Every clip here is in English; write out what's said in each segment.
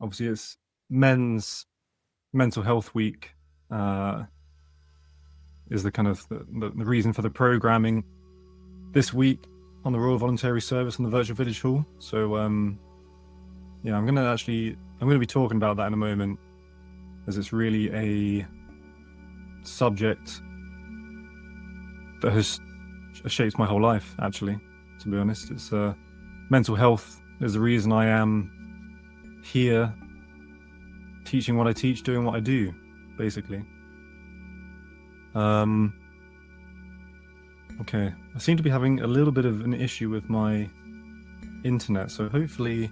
Obviously, it's Men's Mental Health Week. Is the kind of the reason for the programming this week on the Royal Voluntary Service and the Virtual Village Hall. So yeah, I'm gonna be talking about that in a moment, as it's really a subject that has shaped my whole life, actually, to be honest. It's mental health is the reason I am here teaching what I teach, doing what I do, basically. Okay, I seem to be having a little bit of an issue with my internet, so hopefully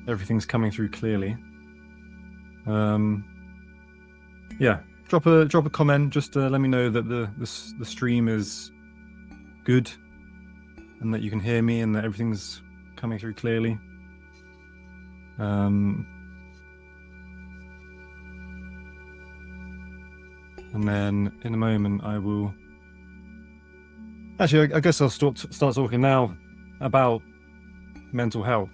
everything's coming through clearly. Yeah, drop a comment, just to let me know that the stream is good and that you can hear me and that everything's coming through clearly. And then in a moment I will... Actually, I guess I'll start talking now about mental health.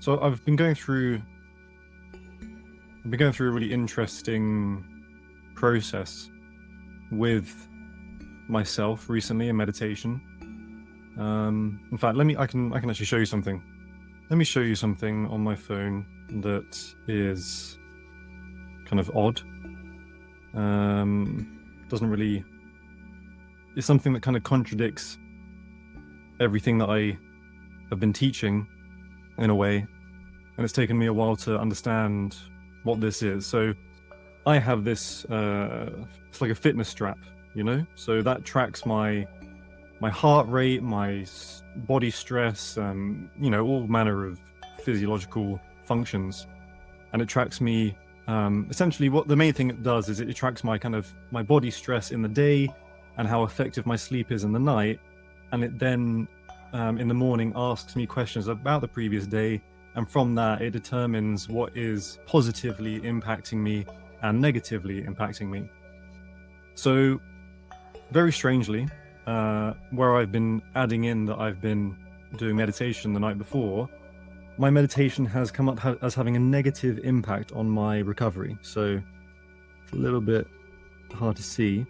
So I've been going through a really interesting process with myself recently in meditation. In fact, I can actually show you something. Let me show you something on my phone that is kind of odd. Doesn't really... It's something that kind of contradicts everything that I have been teaching in a way, and it's taken me a while to understand what this is. So I have this, it's like a fitness strap, you know? So that tracks my heart rate, my body stress, you know, all manner of physiological functions. And it tracks me, essentially what the main thing it does is it tracks my body stress in the day and how effective my sleep is in the night. And it then, in the morning, asks me questions about the previous day. And from that, it determines what is positively impacting me and negatively impacting me. So, very strangely, where I've been adding in that I've been doing meditation the night before, my meditation has come up as having a negative impact on my recovery. So, it's a little bit hard to see.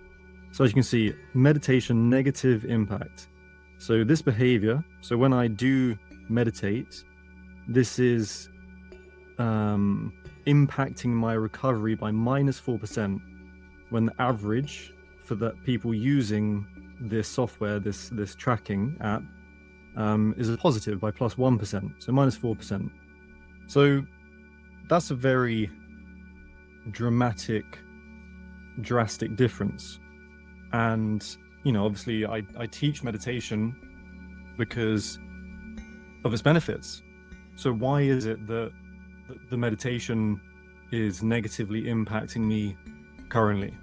So as you can see, meditation, negative impact. So this behavior, so when I do meditate, this is impacting my recovery by -4%, when the average for the people using this software, this tracking app, is a positive by +1%, so -4%. So that's a very drastic difference. And, you know, obviously I teach meditation because of its benefits. So why is it that the meditation is negatively impacting me currently?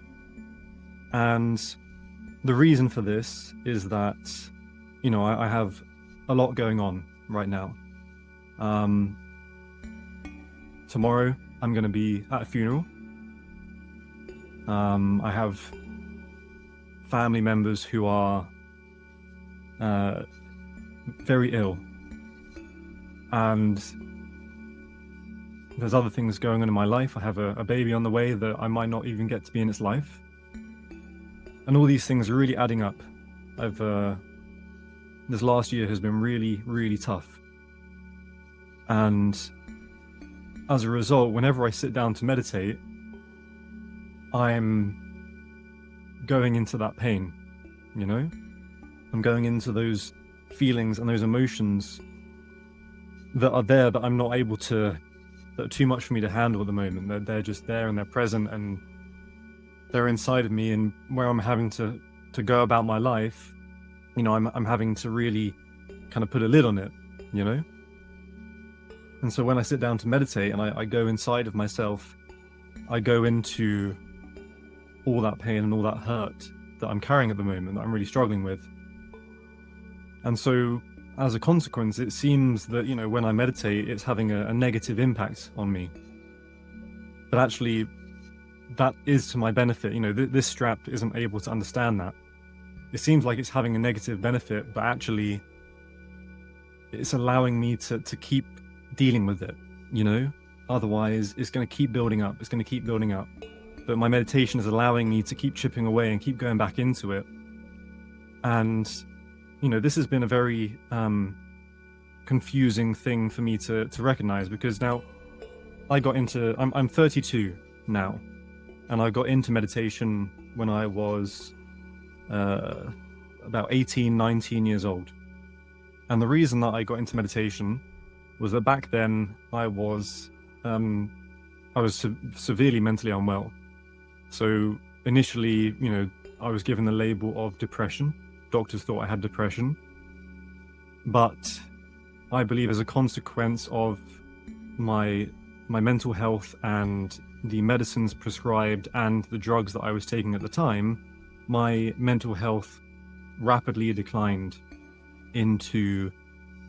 And the reason for this is that, you know, I have a lot going on right now. Tomorrow I'm going to be at a funeral. I have family members who are very ill, and there's other things going on in my life. I have a baby on the way that I might not even get to be in its life, and all these things are really adding up. This last year has been really tough, and as a result, whenever I sit down to meditate, I'm going into that pain, you know? I'm going into those feelings and those emotions that are there that I'm not able to, that are too much for me to handle at the moment. They're just there and they're present and they're inside of me, and where I'm having to go about my life, you know, I'm having to really kind of put a lid on it, you know? And so when I sit down to meditate and I go inside of myself, I go into all that pain and all that hurt that I'm carrying at the moment, that I'm really struggling with. And so as a consequence, it seems that, you know, when I meditate, it's having a negative impact on me. But actually, that is to my benefit. You know, this strap isn't able to understand that. It seems like it's having a negative benefit, but actually, it's allowing me to keep dealing with it, you know? Otherwise, it's going to keep building up. It's going to keep building up. But my meditation is allowing me to keep chipping away and keep going back into it. And, you know, this has been a very confusing thing for me to recognize, because now I got into, I'm 32 now, and I got into meditation when I was about 18, 19 years old. And the reason that I got into meditation was that back then I was severely mentally unwell. So initially, you know, I was given the label of depression. Doctors thought I had depression. But I believe as a consequence of my mental health and the medicines prescribed and the drugs that I was taking at the time, my mental health rapidly declined into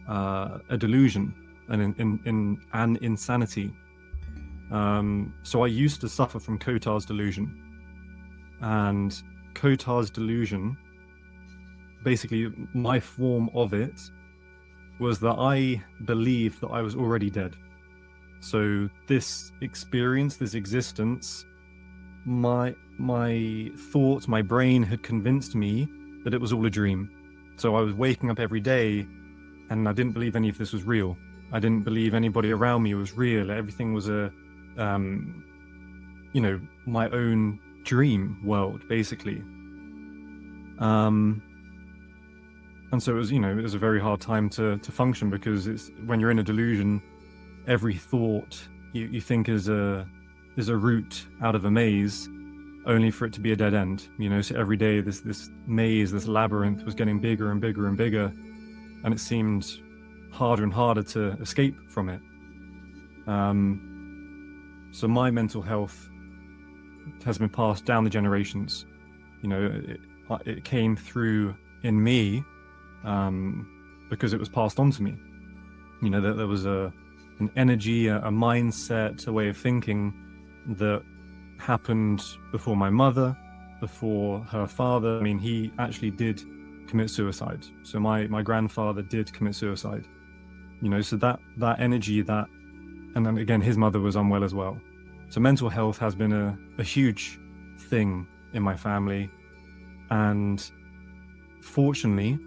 a delusion and in an insanity. So I used to suffer from Cotard's delusion. And Cotard's delusion, basically my form of it, was that I believed that I was already dead. So this experience, this existence, my thoughts, my brain had convinced me that it was all a dream. So I was waking up every day and I didn't believe any of this was real. I didn't believe anybody around me was real. Everything was a, you know, my own dream world, basically. And so it was, you know, it was a very hard time to function, because it's when you're in a delusion, every thought you think is a route out of a maze, only for it to be a dead end. You know, so every day this maze, this labyrinth was getting bigger and bigger and bigger, and it seemed harder and harder to escape from it. So my mental health has been passed down the generations. You know, it came through in me because it was passed on to me. You know, that there was an energy, a mindset, a way of thinking that happened before my mother, before her father. I mean, he actually did commit suicide. So my grandfather did commit suicide. You know, so that energy, and then again, his mother was unwell as well. So mental health has been a huge thing in my family. And fortunately,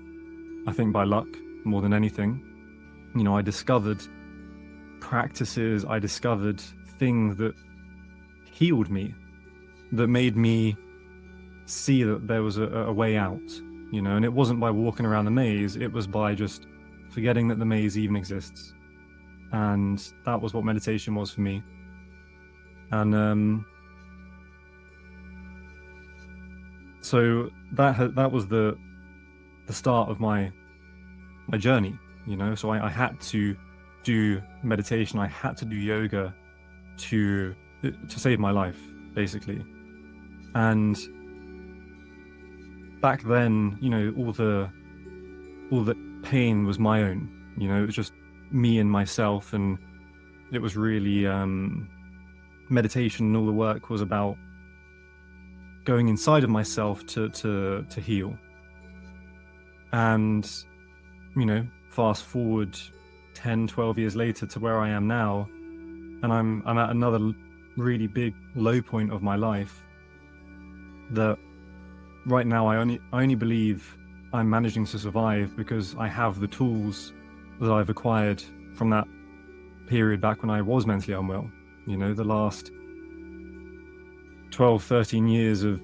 I think by luck more than anything, you know, I discovered practices, I discovered things that healed me, that made me see that there was a way out, you know. And it wasn't by walking around the maze, it was by just forgetting that the maze even exists. And that was what meditation was for me. And so that was the start of my journey, you know. So I had to do meditation, I had to do yoga to save my life, basically. And back then, you know, all the pain was my own, you know. It was just me and myself, and it was really meditation and all the work was about going inside of myself to heal. And, you know, fast forward 10, 12 years later to where I am now, and I'm at another really big low point of my life, that right now I only believe I'm managing to survive because I have the tools that I've acquired from that period back when I was mentally unwell. You know, the last 12, 13 years of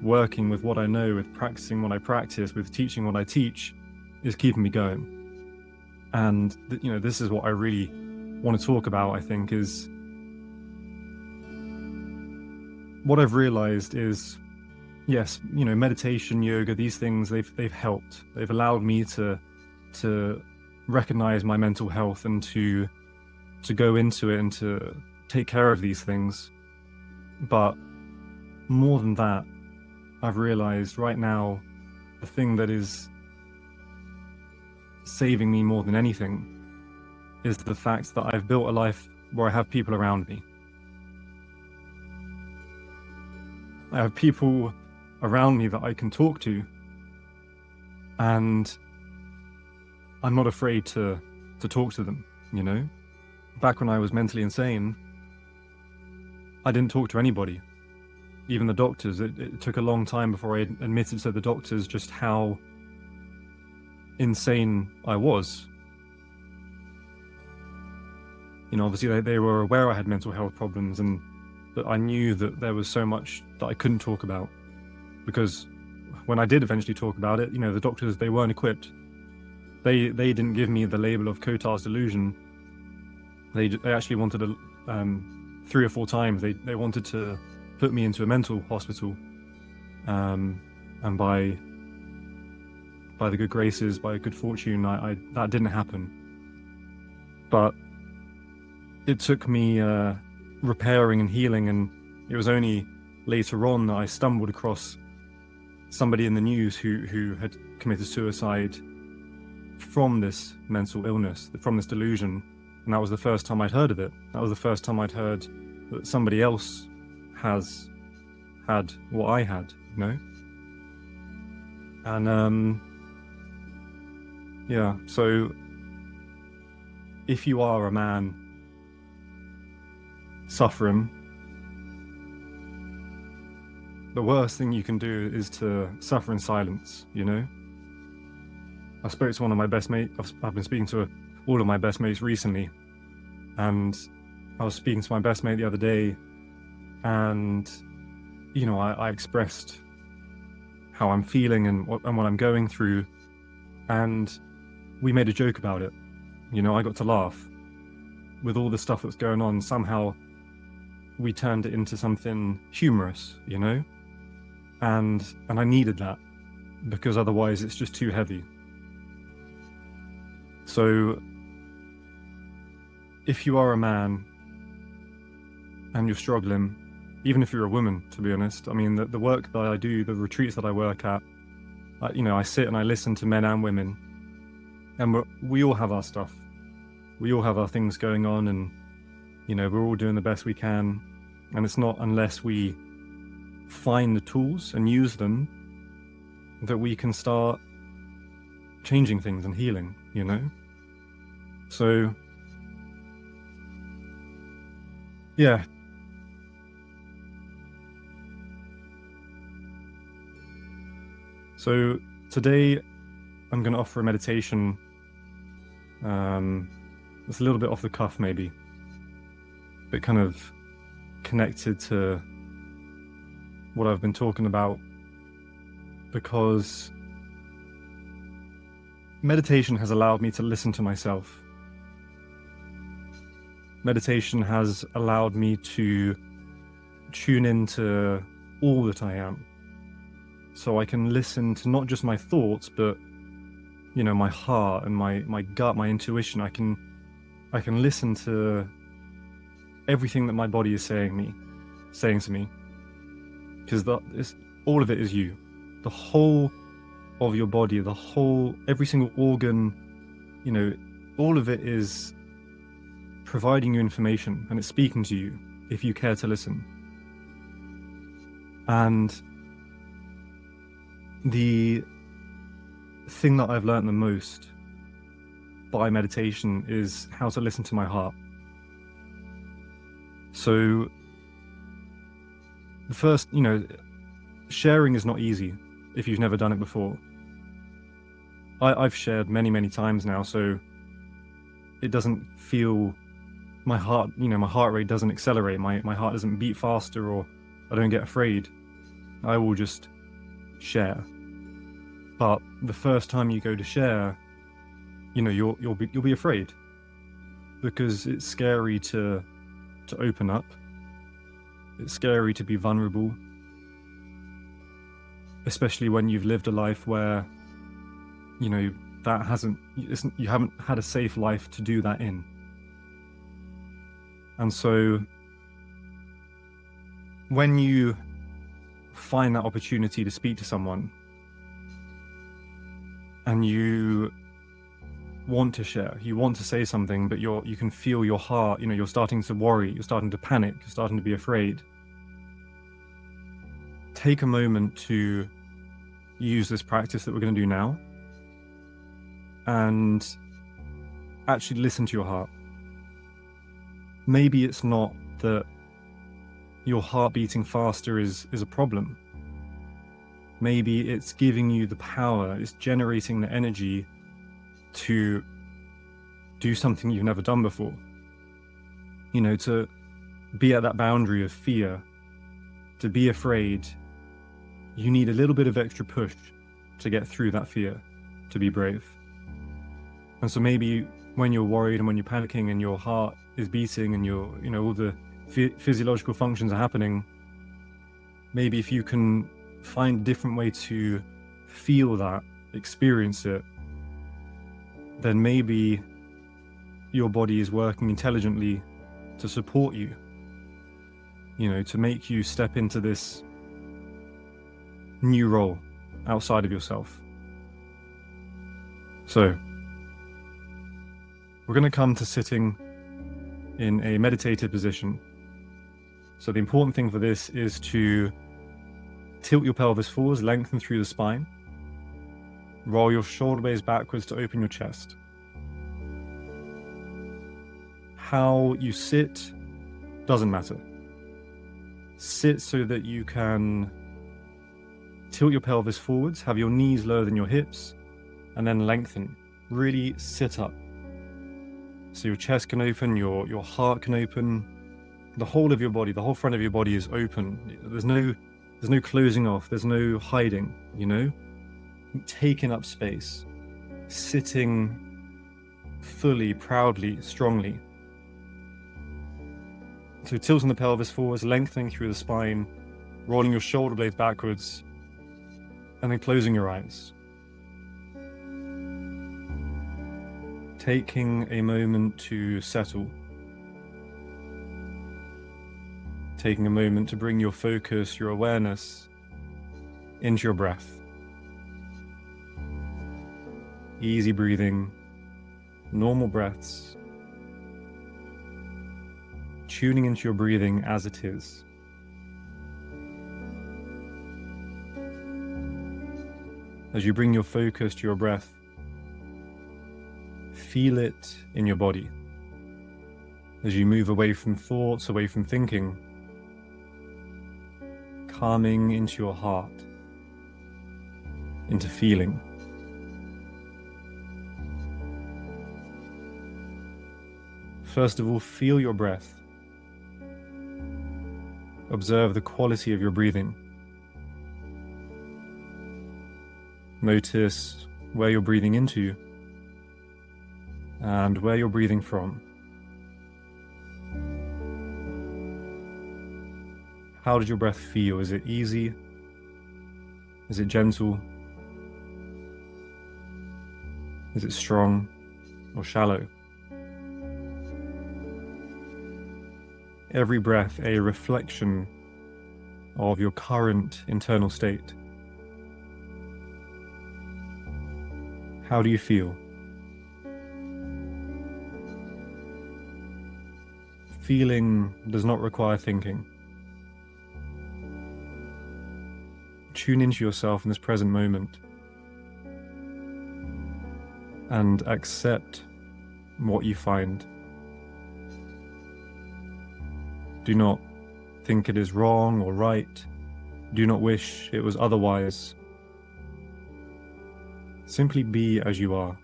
working with what I know, with practicing what I practice, with teaching what I teach, is keeping me going. And, you know, this is what I really want to talk about, I think, is what I've realized is, yes, you know, meditation, yoga, these things, they've helped. They've allowed me to recognize my mental health and to go into it and to take care of these things. But more than that, I've realized right now, the thing that is saving me more than anything is the fact that I've built a life where I have people around me. I have people around me that I can talk to, and I'm not afraid to talk to them, you know? Back when I was mentally insane, I didn't talk to anybody, even the doctors. It took a long time before I admitted to the doctors just how insane I was. You know, obviously they were aware I had mental health problems, and that I knew that there was so much that I couldn't talk about, because when I did eventually talk about it, you know, the doctors, they weren't equipped. They didn't give me the label of Cotard's delusion. They actually wanted to, 3 or 4 times, they wanted to put me into a mental hospital. And by the good graces, by good fortune, that didn't happen. But it took me repairing and healing, and it was only later on that I stumbled across somebody in the news who had committed suicide from this mental illness, from this delusion. And that was the first time I'd heard of it. That was the first time I'd heard that somebody else has had what I had, you know? And yeah, so if you are a man suffering, the worst thing you can do is to suffer in silence, you know? I spoke to one of my best mates. I've been speaking to all of my best mates recently, and I was speaking to my best mate the other day, and you know, I expressed how I'm feeling and what I'm going through, and we made a joke about it. You know, I got to laugh. With all the stuff that's going on, somehow we turned it into something humorous, you know? And I needed that, because otherwise it's just too heavy. So if you are a man and you're struggling, even if you're a woman, to be honest, I mean, the work that I do, the retreats that I work at, you know, I sit and I listen to men and women, and we all have our stuff. We all have our things going on, and, you know, we're all doing the best we can. And it's not unless we find the tools and use them that we can start changing things and healing, you know? So, yeah. So today I'm going to offer a meditation. It's a little bit off the cuff, maybe, but kind of connected to what I've been talking about, because meditation has allowed me to listen to myself. Meditation has allowed me to tune into all that I am, so I can listen to not just my thoughts, but, you know, my heart and my gut, my intuition. I can listen to everything that my body is saying to me, because all of it is you. The whole of your body, every single organ, you know, all of it is providing you information, and it's speaking to you if you care to listen. And the thing that I've learned the most by meditation is how to listen to my heart. So the first, you know, sharing is not easy if you've never done it before. I've shared many times now, so it doesn't feel, my heart rate doesn't accelerate, my heart doesn't beat faster, or I don't get afraid. I will just share. But the first time you go to share, you know, you'll be afraid, because it's scary to open up. It's scary to be vulnerable, especially when you've lived a life where, you know, you haven't had a safe life to do that in. And so when you find that opportunity to speak to someone, and you want to share, you want to say something, but you can feel your heart, you know, you're starting to worry, you're starting to panic, you're starting to be afraid. Take a moment to use this practice that we're going to do now, and actually listen to your heart. Maybe it's not that your heart beating faster is a problem. Maybe it's giving you the power, it's generating the energy to do something you've never done before. To be at that boundary of fear, to be afraid. You need a little bit of extra push to get through that fear, to be brave. And so maybe when you're worried and when you're panicking and your heart is beating and all the physiological functions are happening, maybe if you can find a different way to feel that, experience it, then maybe your body is working intelligently to support you, to make you step into this new role outside of yourself. So we're going to come to sitting in a meditative position. So the important thing for this is to tilt your pelvis forwards, lengthen through the spine, roll your shoulder blades backwards to open your chest. How you sit doesn't matter. Sit so that you can tilt your pelvis forwards, have your knees lower than your hips, and then lengthen. Really sit up. So your chest can open, your heart can open, the whole of your body, the whole front of your body is open. There's no closing off, there's no hiding, taking up space, sitting fully, proudly, strongly. So tilting the pelvis forwards, lengthening through the spine, rolling your shoulder blades backwards, and then closing your eyes. Taking a moment to settle. Taking a moment to bring your focus, your awareness into your breath. Easy breathing, normal breaths. Tuning into your breathing as it is. As you bring your focus to your breath, feel it in your body. As you move away from thoughts, away from thinking, calming into your heart, into feeling. First of all, feel your breath. Observe the quality of your breathing. Notice where you're breathing into and where you're breathing from. How does your breath feel? Is it easy? Is it gentle? Is it strong or shallow? Every breath a reflection of your current internal state. How do you feel? Feeling does not require thinking. Tune into yourself in this present moment and accept what you find. Do not think it is wrong or right. Do not wish it was otherwise. Simply be as you are.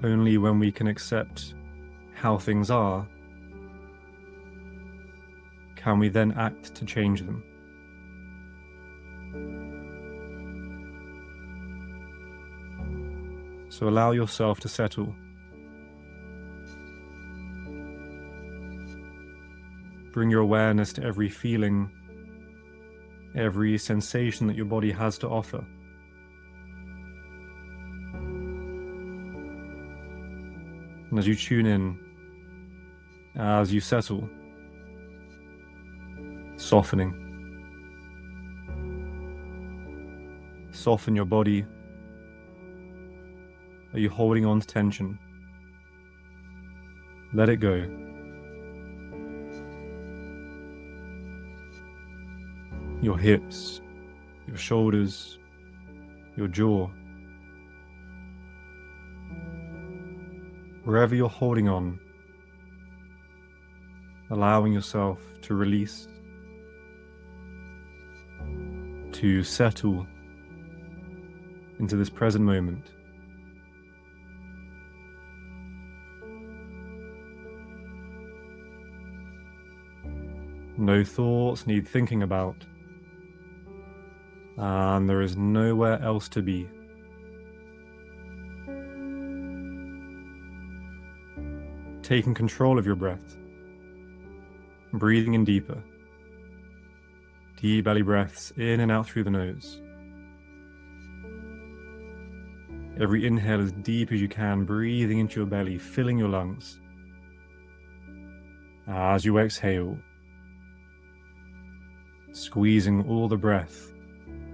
Only when we can accept how things are, can we then act to change them. So allow yourself to settle. Bring your awareness to every feeling, every sensation that your body has to offer. And as you tune in, as you settle, softening. Soften your body. Are you holding on to tension? Let it go. Your hips, your shoulders, your jaw. Wherever you're holding on, allowing yourself to release, to settle into this present moment. No thoughts need thinking about, and there is nowhere else to be. Taking control of your breath, breathing in deeper. Deep belly breaths in and out through the nose. Every inhale as deep as you can, breathing into your belly, filling your lungs. As you exhale, squeezing all the breath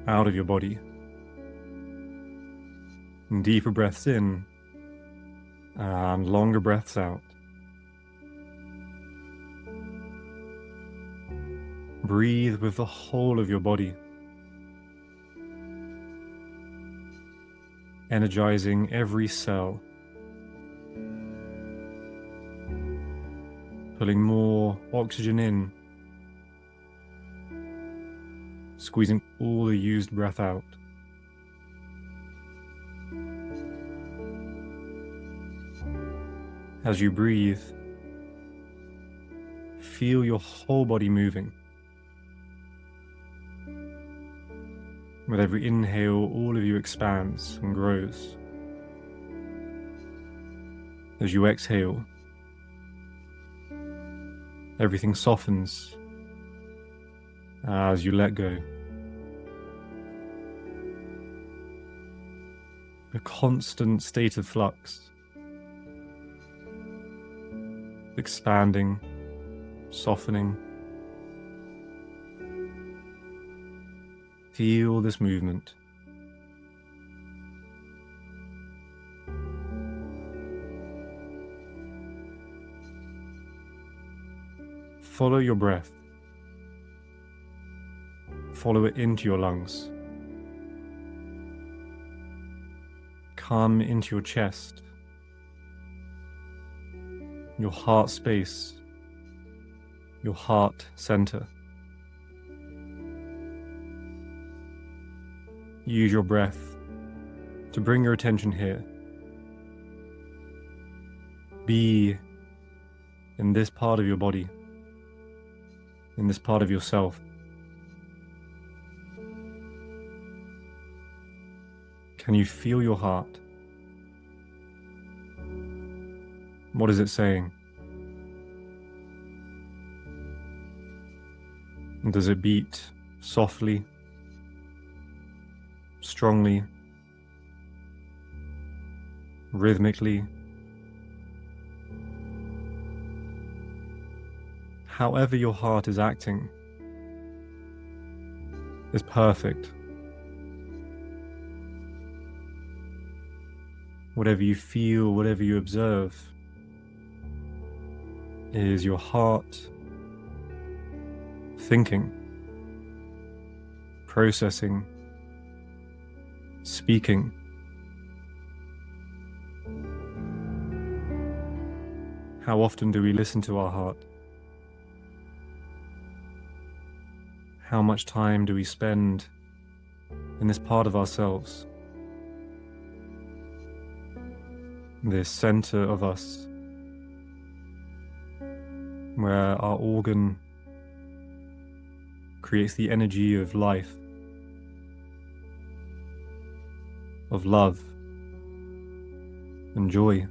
out of your body. And deeper breaths in and longer breaths out. Breathe with the whole of your body, energizing every cell, pulling more oxygen in, squeezing all the used breath out. As you breathe, feel your whole body moving. With every inhale, all of you expands and grows. As you exhale, everything softens as you let go. A constant state of flux, expanding, softening. Feel this movement. Follow your breath. Follow it into your lungs. Come into your chest, your heart space, your heart center. Use your breath to bring your attention here. Be in this part of your body, in this part of yourself. Can you feel your heart? What is it saying? Does it beat softly, strongly, rhythmically? However your heart is acting is perfect. Whatever you feel, whatever you observe, is your heart thinking, processing, speaking. How often do we listen to our heart? How much time do we spend in this part of ourselves? This center of us, where our organ creates the energy of life, of love and joy.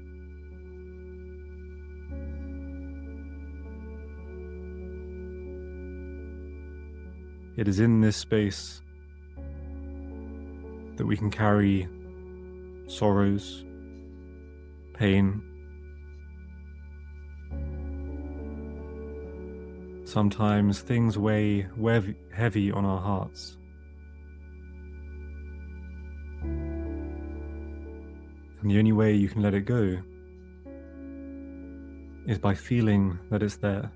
It is in this space that we can carry sorrows, pain, sometimes things weigh heavy on our hearts. And the only way you can let it go is by feeling that it's there.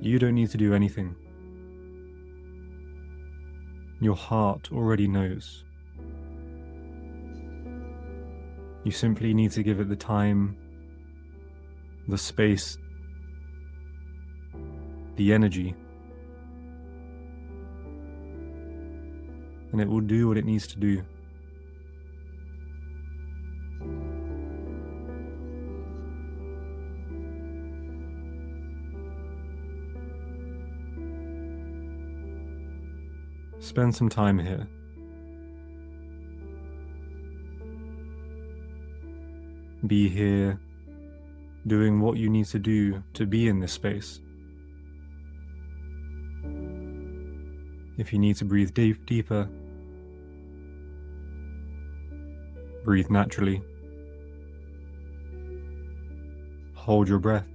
You don't need to do anything. Your heart already knows. You simply need to give it the time, the space, the energy, and it will do what it needs to do. Spend some time here. Be here, doing what you need to do to be in this space. If you need to breathe deeper, breathe naturally. Hold your breath.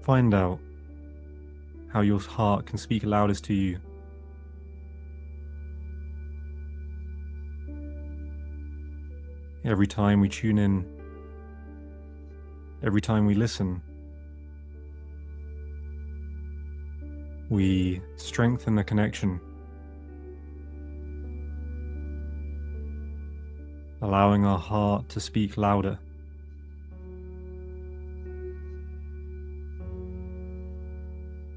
Find out how your heart can speak loudest to you. Every time we tune in, every time we listen, we strengthen the connection, allowing our heart to speak louder.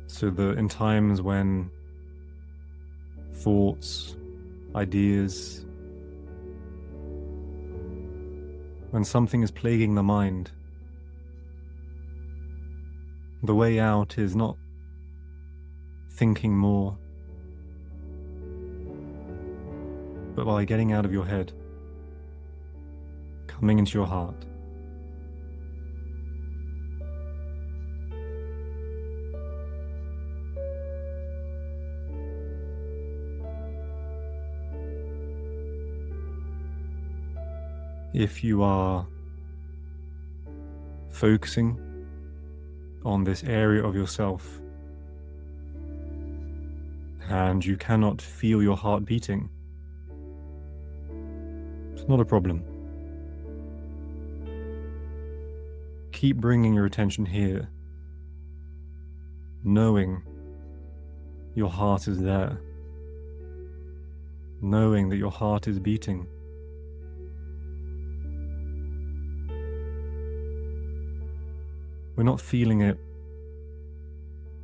So that in times when thoughts, ideas, when something is plaguing the mind, the way out is not thinking more, but by getting out of your head, coming into your heart. If you are focusing on this area of yourself and you cannot feel your heart beating, it's not a problem. Keep bringing your attention here, knowing your heart is there, knowing that your heart is beating. We're not feeling it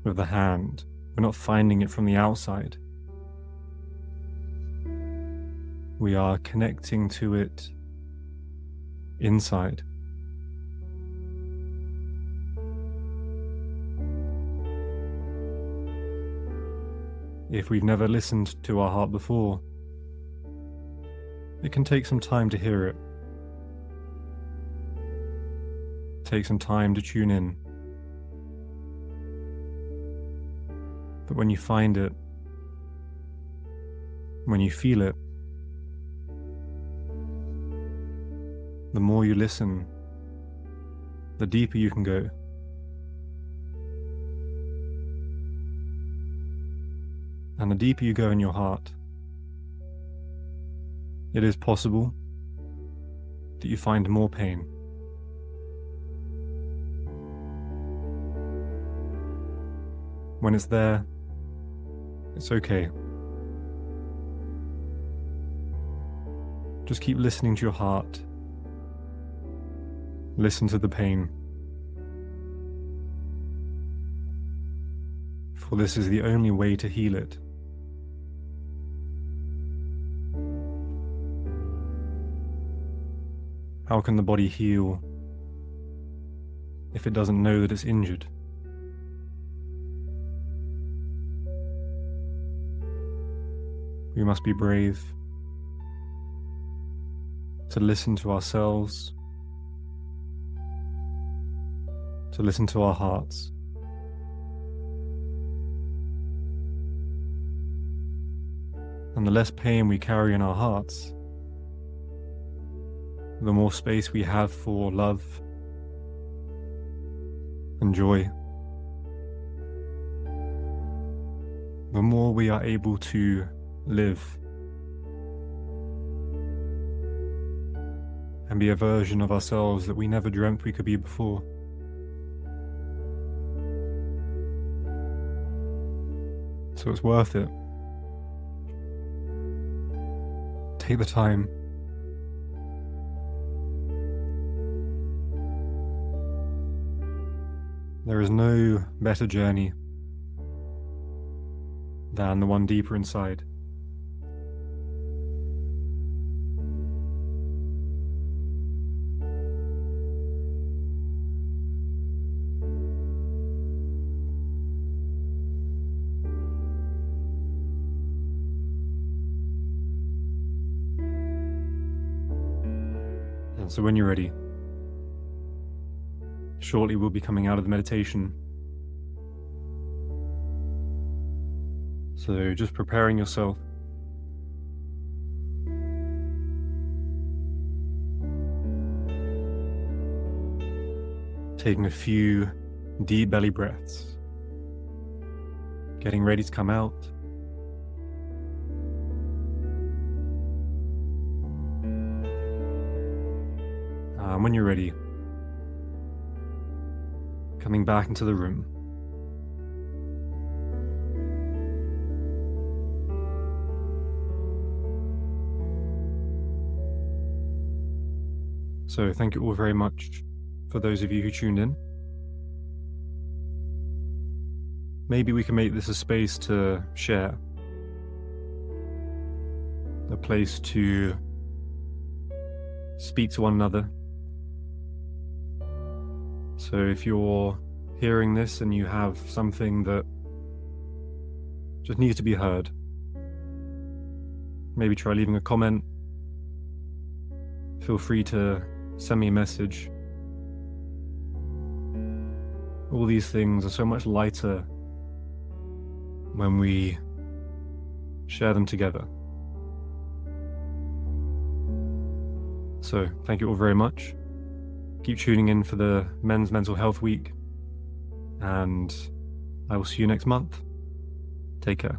with the hand. We're not finding it from the outside. We are connecting to it inside. If we've never listened to our heart before, it can take some time to hear it. Take some time to tune in. But when you find it, when you feel it, the more you listen, the deeper you can go. And the deeper you go in your heart, it is possible that you find more pain. When it's there, it's okay. Just keep listening to your heart. Listen to the pain. For this is the only way to heal it. How can the body heal if it doesn't know that it's injured? We must be brave to listen to ourselves, to listen to our hearts. And the less pain we carry in our hearts, the more space we have for love and joy. The more we are able to live and be a version of ourselves that we never dreamt we could be before. So it's worth it. Take the time. There is no better journey than the one deeper inside. And so when you're ready, shortly we'll be coming out of the meditation. So just preparing yourself. Taking a few deep belly breaths. Getting ready to come out. And when you're ready, coming back into the room. So thank you all very much for those of you who tuned in. Maybe we can make this a space to share, a place to speak to one another. So if you're hearing this and you have something that just needs to be heard, maybe try leaving a comment. Feel free to send me a message. All these things are so much lighter when we share them together. So thank you all very much. Keep tuning in for the Men's Mental Health Week, and I will see you next month. Take care.